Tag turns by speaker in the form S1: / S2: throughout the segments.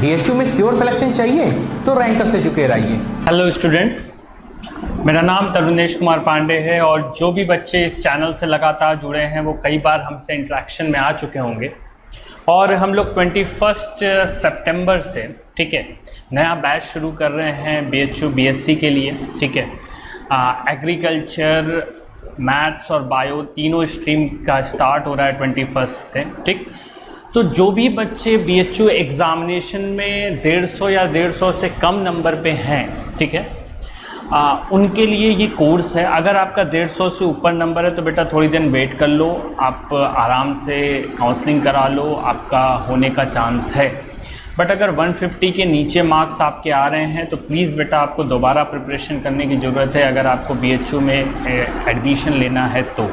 S1: BHU में sure selection चाहिए तो रैंकर्स एजुकेयर आइए।
S2: हेलो स्टूडेंट्स, मेरा नाम तरुणेश कुमार पांडे है और जो भी बच्चे इस चैनल से लगातार जुड़े हैं वो कई बार हमसे इंटरेक्शन में आ चुके होंगे। और हम लोग 21 सितंबर से ठीक है नया बैच शुरू कर रहे हैं बीएचयू बीएससी के लिए। ठीक है, एग्रीकल्चर, मैथ्स और बायो तीनों स्ट्रीम का स्टार्ट हो रहा है 21 से। ठीक, तो जो भी बच्चे बीएचयू एग्ज़ामिनेशन में 150 या 150 से कम नंबर पे हैं, ठीक है, उनके लिए ये कोर्स है। अगर आपका 150 से ऊपर नंबर है तो बेटा थोड़ी दिन वेट कर लो, आप आराम से काउंसलिंग करा लो, आपका होने का चांस है। बट अगर 150 के नीचे मार्क्स आपके आ रहे हैं तो प्लीज़ बेटा आपको दोबारा प्रिपरेशन करने की ज़रूरत है अगर आपको बीएचयू में एडमिशन लेना है तो।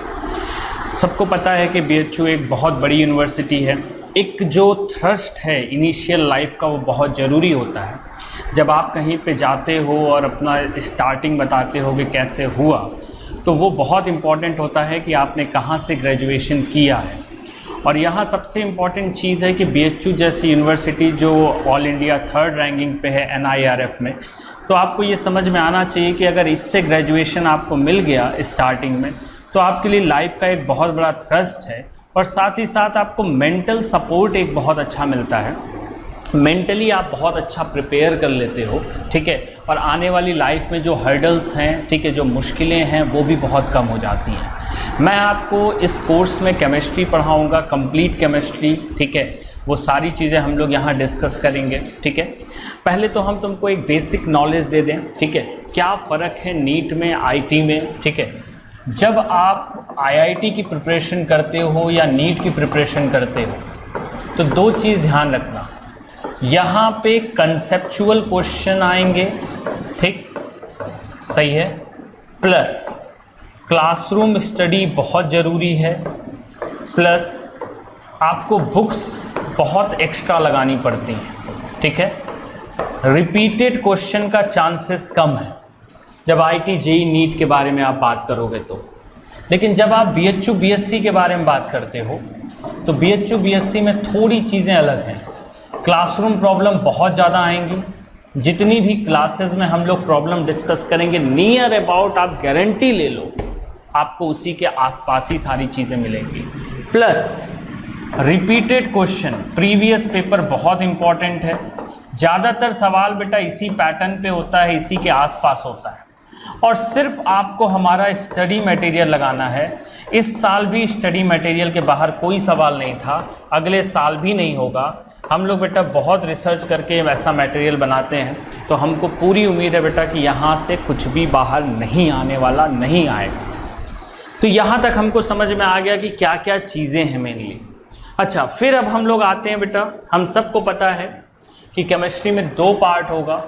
S2: सबको पता है कि बीएचयू एक बहुत बड़ी यूनिवर्सिटी है। एक जो थ्रस्ट है इनिशियल लाइफ का वो बहुत ज़रूरी होता है। जब आप कहीं पे जाते हो और अपना स्टार्टिंग बताते हो कि कैसे हुआ, तो वो बहुत इम्पॉर्टेंट होता है कि आपने कहाँ से ग्रेजुएशन किया है। और यहाँ सबसे इम्पॉर्टेंट चीज़ है कि बीएचयू जैसी यूनिवर्सिटी जो ऑल इंडिया 3rd रैंकिंग पे है NIRF में, तो आपको ये समझ में आना चाहिए कि अगर इससे ग्रेजुएशन आपको मिल गया स्टार्टिंग में तो आपके लिए लाइफ का एक बहुत बड़ा थ्रस्ट है। और साथ ही साथ आपको मेंटल सपोर्ट एक बहुत अच्छा मिलता है। मेंटली आप बहुत अच्छा प्रिपेयर कर लेते हो, ठीक है, और आने वाली लाइफ में जो हर्डल्स हैं, ठीक है, जो मुश्किलें हैं वो भी बहुत कम हो जाती हैं। मैं आपको इस कोर्स में केमिस्ट्री पढ़ाऊंगा, कंप्लीट केमिस्ट्री, ठीक है, वो सारी चीज़ें हम लोग यहाँ डिस्कस करेंगे। ठीक है, पहले तो हम तुमको एक बेसिक नॉलेज दे दें, ठीक है, क्या फ़र्क है नीट में आईटी में। ठीक है, जब आप आईआईटी की प्रिपरेशन करते हो या नीट की प्रिपरेशन करते हो तो दो चीज़ ध्यान रखना, यहाँ पे कंसेप्चुअल क्वेश्चन आएंगे, ठीक, सही है, प्लस क्लासरूम स्टडी बहुत ज़रूरी है, प्लस आपको बुक्स बहुत एक्स्ट्रा लगानी पड़ती हैं। ठीक है, रिपीटेड क्वेश्चन का चांसेस कम है जब आईटी जेई नीट के बारे में आप बात करोगे तो। लेकिन जब आप बीएचयू बीएससी के बारे में बात करते हो तो बीएचयू बीएससी में थोड़ी चीज़ें अलग हैं। क्लासरूम प्रॉब्लम बहुत ज़्यादा आएंगी। जितनी भी क्लासेस में हम लोग प्रॉब्लम डिस्कस करेंगे, नियर अबाउट आप गारंटी ले लो आपको उसी के आसपास ही सारी चीज़ें मिलेंगी। Plus repeated question, previous paper बहुत इंपॉर्टेंट है। ज़्यादातर सवाल बेटा इसी पैटर्न पे होता है, इसी के आसपास होता है। और सिर्फ आपको हमारा स्टडी मटेरियल लगाना है। इस साल भी स्टडी मटेरियल के बाहर कोई सवाल नहीं था, अगले साल भी नहीं होगा। हम लोग बेटा बहुत रिसर्च करके वैसा मटेरियल बनाते हैं, तो हमको पूरी उम्मीद है बेटा कि यहाँ से कुछ भी बाहर नहीं आने वाला, नहीं आएगा। तो यहाँ तक हमको समझ में आ गया कि क्या क्या चीज़ें हैं मेनली। अच्छा, फिर अब हम लोग आते हैं बेटा, हम सबको पता है कि केमिस्ट्री में 2 पार्ट होगा,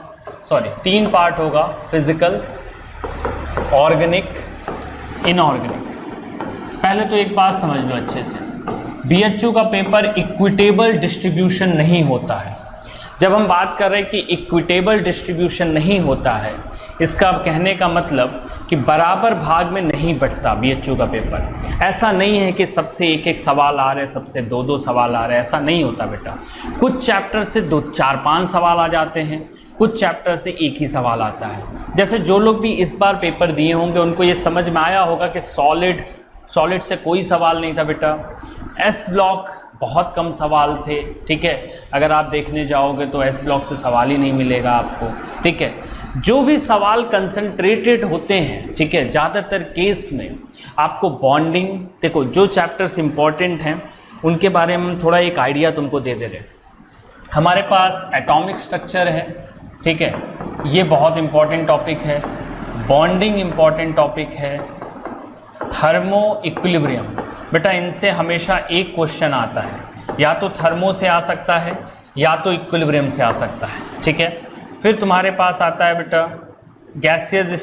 S2: सॉरी 3 पार्ट होगा, फिजिकल, ऑर्गेनिक, इनऑर्गेनिक। पहले तो एक बात समझ लो अच्छे से, बीएचयू का पेपर इक्विटेबल डिस्ट्रीब्यूशन नहीं होता है। जब हम बात कर रहे हैं कि इक्विटेबल डिस्ट्रीब्यूशन नहीं होता है, इसका कहने का मतलब कि बराबर भाग में नहीं बंटता बीएचयू का पेपर। ऐसा नहीं है कि सबसे एक एक सवाल आ रहे हैं, सबसे 2-2 सवाल आ रहे हैं, ऐसा नहीं होता बेटा। कुछ चैप्टर से 2, 4, 5 सवाल आ जाते हैं, कुछ चैप्टर से एक ही सवाल आता है। जैसे जो लोग भी इस बार पेपर दिए होंगे उनको ये समझ में आया होगा कि सॉलिड से कोई सवाल नहीं था बेटा। एस ब्लॉक बहुत कम सवाल थे, ठीक है, अगर आप देखने जाओगे तो एस ब्लॉक से सवाल ही नहीं मिलेगा आपको। ठीक है, जो भी सवाल कंसंट्रेटेड होते हैं, ठीक है, ज़्यादातर केस में आपको बॉन्डिंग, देखो जो चैप्टर्स इंपॉर्टेंट हैं उनके बारे में हम थोड़ा एक आइडिया तुमको दे रहे हैं। हमारे पास एटॉमिक स्ट्रक्चर है, ठीक है, ये बहुत इंपॉर्टेंट टॉपिक है। बॉन्डिंग इंपॉर्टेंट टॉपिक है। थर्मो इक्विलिब्रियम, बेटा इनसे हमेशा एक क्वेश्चन आता है, या तो थर्मो से आ सकता है या तो इक्विलिब्रियम से आ सकता है। ठीक है, फिर तुम्हारे पास आता है बेटा गैसियस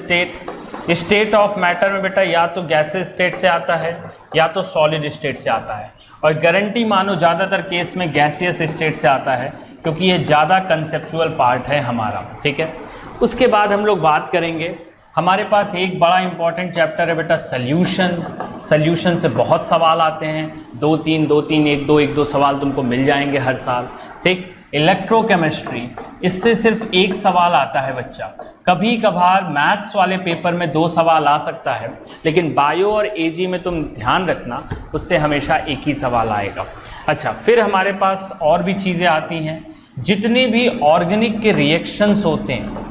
S2: स्टेट ऑफ मैटर में बेटा या तो गैसियस स्टेट से आता है या तो सॉलिड स्टेट से आता है। और गारंटी मानो ज़्यादातर केस में गैसियस स्टेट से आता है क्योंकि ये ज़्यादा कंसेप्चुअल पार्ट है हमारा। ठीक है, उसके बाद हम लोग बात करेंगे, हमारे पास एक बड़ा इंपॉर्टेंट चैप्टर है बेटा सल्यूशन से बहुत सवाल आते हैं, 2-3 1-2 सवाल तुमको मिल जाएंगे हर साल। ठीक, इलेक्ट्रोकेमिस्ट्री, इससे सिर्फ एक सवाल आता है बच्चा। कभी कभार मैथ्स वाले पेपर में 2 सवाल आ सकता है, लेकिन बायो और एजी में तुम ध्यान रखना उससे हमेशा एक ही सवाल आएगा। अच्छा, फिर हमारे पास और भी चीज़ें आती हैं। जितने भी ऑर्गेनिक के रिएक्शंस होते हैं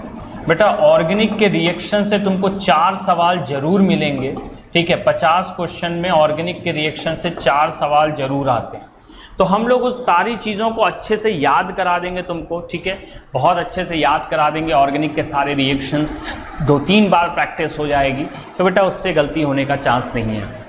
S2: बेटा, ऑर्गेनिक के रिएक्शन से तुमको 4 सवाल जरूर मिलेंगे, ठीक है। 50 क्वेश्चन में ऑर्गेनिक के रिएक्शन से 4 सवाल जरूर आते हैं। तो हम लोग उस सारी चीज़ों को अच्छे से याद करा देंगे तुमको, ठीक है, बहुत अच्छे से याद करा देंगे। ऑर्गेनिक के सारे रिएक्शंस 2-3 बार प्रैक्टिस हो जाएगी, तो बेटा उससे गलती होने का चांस नहीं है।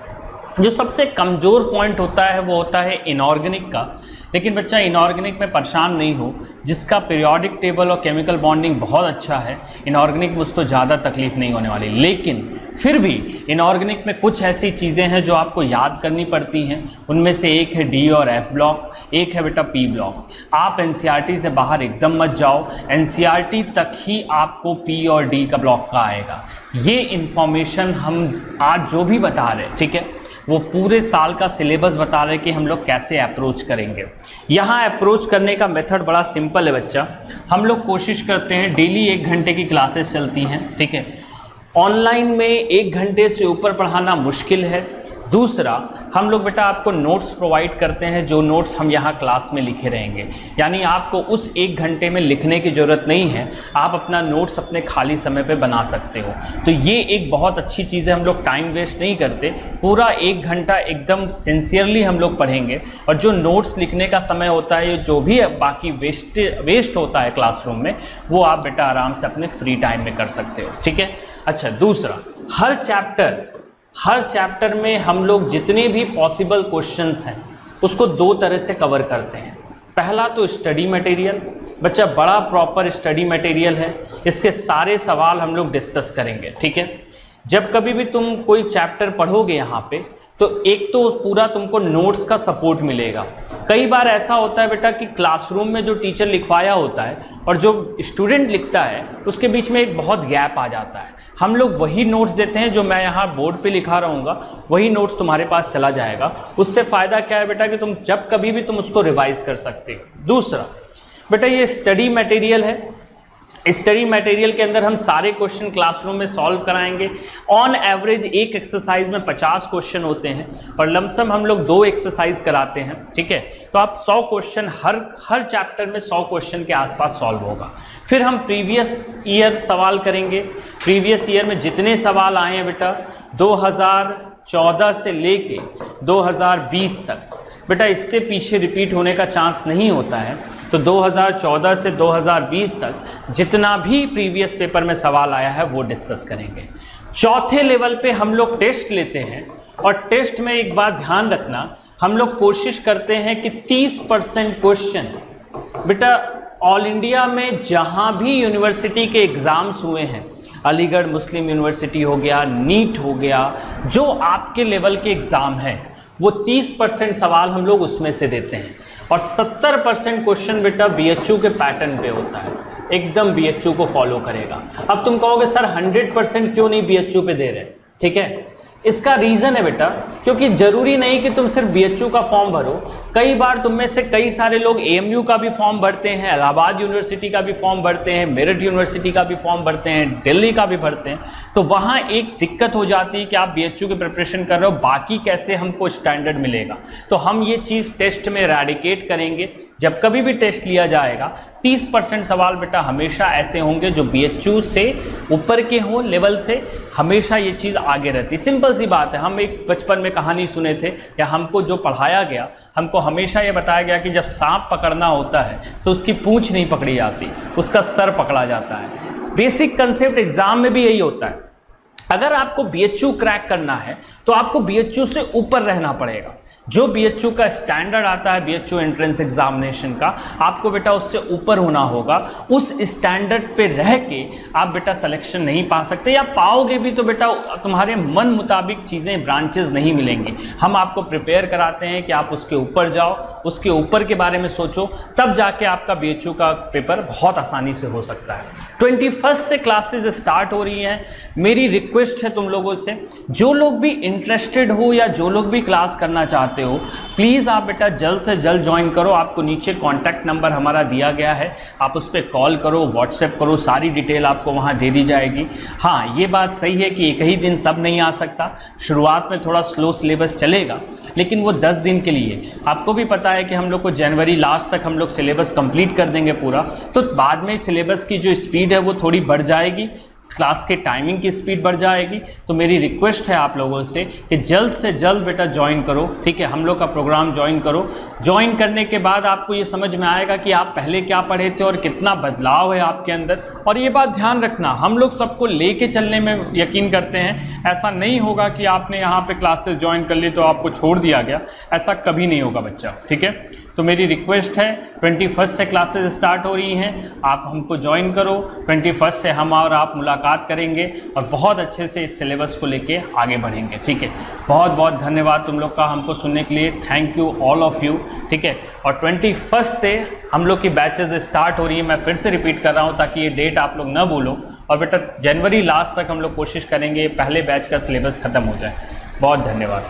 S2: जो सबसे कमज़ोर पॉइंट होता है वो होता है इनऑर्गेनिक का। लेकिन बच्चा इनऑर्गेनिक में परेशान नहीं हो, जिसका पीरियोडिक टेबल और केमिकल बॉन्डिंग बहुत अच्छा है, इनऑर्गेनिक में उसको ज़्यादा तकलीफ नहीं होने वाली। लेकिन फिर भी इनऑर्गेनिक में कुछ ऐसी चीज़ें हैं जो आपको याद करनी पड़ती हैं। उनमें से एक है डी और एफ ब्लॉक, एक है बेटा पी ब्लॉक। आप एनसीईआरटी से बाहर एकदम मत जाओ, एनसीईआरटी तक ही आपको पी और डी का ब्लॉक का आएगा। ये इन्फॉर्मेशन हम आज जो भी बता रहे हैं, ठीक है, वो पूरे साल का सिलेबस बता रहे कि हम लोग कैसे अप्रोच करेंगे। यहाँ अप्रोच करने का मेथड बड़ा सिंपल है बच्चा। हम लोग कोशिश करते हैं, डेली 1 घंटे की क्लासेस चलती हैं, ठीक है। ऑनलाइन में 1 घंटे से ऊपर पढ़ाना मुश्किल है। दूसरा, हम लोग बेटा आपको नोट्स प्रोवाइड करते हैं, जो नोट्स हम यहाँ क्लास में लिखे रहेंगे। यानी आपको उस 1 घंटे में लिखने की ज़रूरत नहीं है, आप अपना नोट्स अपने खाली समय पे बना सकते हो। तो ये एक बहुत अच्छी चीज़ है, हम लोग टाइम वेस्ट नहीं करते, पूरा 1 घंटा एकदम सिंसियरली हम लोग पढ़ेंगे। और जो नोट्स लिखने का समय होता है, जो भी बाकी वेस्ट होता है क्लासरूम में, वो आप बेटा आराम से अपने फ्री टाइम में कर सकते हो, ठीक है। अच्छा, दूसरा, हर चैप्टर में हम लोग जितने भी पॉसिबल क्वेश्चंस हैं उसको 2 तरह से कवर करते हैं। पहला तो स्टडी मटेरियल, बच्चा बड़ा प्रॉपर स्टडी मटेरियल है, इसके सारे सवाल हम लोग डिस्कस करेंगे, ठीक है। जब कभी भी तुम कोई चैप्टर पढ़ोगे यहाँ पे, तो एक तो पूरा तुमको नोट्स का सपोर्ट मिलेगा। कई बार ऐसा होता है बेटा कि क्लासरूम में जो टीचर लिखवाया होता है और जो स्टूडेंट लिखता है, उसके बीच में एक बहुत गैप आ जाता है। हम लोग वही नोट्स देते हैं जो मैं यहाँ बोर्ड पे लिखा रहूँगा, वही नोट्स तुम्हारे पास चला जाएगा। उससे फ़ायदा क्या है बेटा कि तुम जब कभी भी तुम उसको रिवाइज कर सकते हो। दूसरा बेटा, ये स्टडी मटेरियल है। स्टडी मटेरियल के अंदर हम सारे क्वेश्चन क्लासरूम में सॉल्व कराएंगे। ऑन एवरेज एक एक्सरसाइज में 50 क्वेश्चन होते हैं और लमसम हम लोग 2 एक्सरसाइज कराते हैं, ठीक है। तो आप 100 क्वेश्चन हर चैप्टर में 100 क्वेश्चन के आसपास सॉल्व होगा। फिर हम प्रीवियस ईयर सवाल करेंगे। प्रीवियस ईयर में जितने सवाल आए हैं बेटा 2014 से लेके 2020 तक, बेटा इससे पीछे रिपीट होने का चांस नहीं होता है। तो 2014 से 2020 तक जितना भी प्रीवियस पेपर में सवाल आया है वो डिस्कस करेंगे। चौथे लेवल पे हम लोग टेस्ट लेते हैं, और टेस्ट में एक बात ध्यान रखना, हम लोग कोशिश करते हैं कि 30% क्वेश्चन बेटा ऑल इंडिया में जहां भी यूनिवर्सिटी के एग्ज़ाम्स हुए हैं, अलीगढ़ मुस्लिम यूनिवर्सिटी हो गया, नीट हो गया, जो आपके लेवल के एग्ज़ाम हैं, वो 30% सवाल हम लोग उसमें से देते हैं। और 70% क्वेश्चन बेटा बीएचयू के पैटर्न पे होता है, एकदम बीएचयू को फॉलो करेगा। अब तुम कहोगे सर 100% क्यों नहीं बीएचयू पे दे रहे, ठीक है। इसका रीज़न है बेटा, क्योंकि ज़रूरी नहीं कि तुम सिर्फ बीएचयू का फॉर्म भरो। कई बार तुम में से कई सारे लोग एएमयू का भी फॉर्म भरते हैं, इलाहाबाद यूनिवर्सिटी का भी फॉर्म भरते हैं, मेरठ यूनिवर्सिटी का भी फॉर्म भरते हैं, दिल्ली का भी भरते हैं। तो वहाँ एक दिक्कत हो जाती है कि आप बीएचयू की प्रिपरेशन कर रहे हो, बाकी कैसे हमको स्टैंडर्ड मिलेगा। तो हम ये चीज़ टेस्ट में एराडिकेट करेंगे। जब कभी भी टेस्ट लिया जाएगा 30% सवाल बेटा हमेशा ऐसे होंगे जो बीएचयू से ऊपर के हों लेवल से, हमेशा ये चीज़ आगे रहती। सिंपल सी बात है, हम एक बचपन में कहानी सुने थे, या हमको जो पढ़ाया गया, हमको हमेशा ये बताया गया कि जब सांप पकड़ना होता है तो उसकी पूंछ नहीं पकड़ी जाती, उसका सर पकड़ा जाता है। बेसिक कंसेप्ट एग्जाम में भी यही होता है। अगर आपको बीएचयू क्रैक करना है तो आपको बीएचयू से ऊपर रहना पड़ेगा। जो बीएचयू का स्टैंडर्ड आता है बीएचयू एंट्रेंस एग्जामिनेशन का, आपको बेटा उससे ऊपर होना होगा। उस स्टैंडर्ड पे रह के आप बेटा सिलेक्शन नहीं पा सकते, या पाओगे भी तो बेटा तुम्हारे मन मुताबिक चीज़ें ब्रांचेस नहीं मिलेंगी। हम आपको प्रिपेयर कराते हैं कि आप उसके ऊपर जाओ, उसके ऊपर के बारे में सोचो, तब जाके आपका बीएचयू का पेपर बहुत आसानी से हो सकता है। 21 से क्लासेज स्टार्ट हो रही हैं। मेरी रिक्वेस्ट है तुम लोगों से, जो लोग भी इंटरेस्टेड हो या जो लोग भी क्लास करना चाहते हो, प्लीज़ आप बेटा जल्द से जल्द ज्वाइन करो। आपको नीचे कॉन्टैक्ट नंबर हमारा दिया गया है, आप उस पर कॉल करो, व्हाट्सएप करो, सारी डिटेल आपको वहाँ दे दी जाएगी। हाँ, ये बात सही है कि एक ही दिन सब नहीं आ सकता, शुरुआत में थोड़ा स्लो सिलेबस चलेगा, लेकिन वो 10 दिन के लिए। आपको भी पता है कि हम लोग को जनवरी लास्ट तक हम लोग सिलेबस कंप्लीट कर देंगे पूरा, तो बाद में सिलेबस की जो स्पीड है वो थोड़ी बढ़ जाएगी, क्लास के टाइमिंग की स्पीड बढ़ जाएगी। तो मेरी रिक्वेस्ट है आप लोगों से कि जल्द से जल्द बेटा ज्वाइन करो, ठीक है, हम लोग का प्रोग्राम ज्वाइन करो। ज्वाइन करने के बाद आपको ये समझ में आएगा कि आप पहले क्या पढ़े थे और कितना बदलाव है आपके अंदर। और ये बात ध्यान रखना, हम लोग सबको लेके चलने में यकीन करते हैं, ऐसा नहीं होगा कि आपने यहाँ पे क्लासेस ज्वाइन कर ली तो आपको छोड़ दिया गया, ऐसा कभी नहीं होगा बच्चा, ठीक है। तो मेरी रिक्वेस्ट है, 21 से क्लासेस स्टार्ट हो रही हैं, आप हमको ज्वाइन करो। 21 से हम और आप मुलाकात करेंगे और बहुत अच्छे से इस सिलेबस को लेके आगे बढ़ेंगे, ठीक है। बहुत बहुत धन्यवाद तुम लोग का हमको सुनने के लिए, thank you all of you, ठीक है। और 21 से हम लोग की बैचेस स्टार्ट हो रही है, मैं फिर से रिपीट कर रहा हूँ ताकि ये डेट आप लोग न भूलो। और बेटा जनवरी लास्ट तक हम लोग कोशिश करेंगे पहले बैच का सिलेबस ख़त्म हो जाए। बहुत धन्यवाद।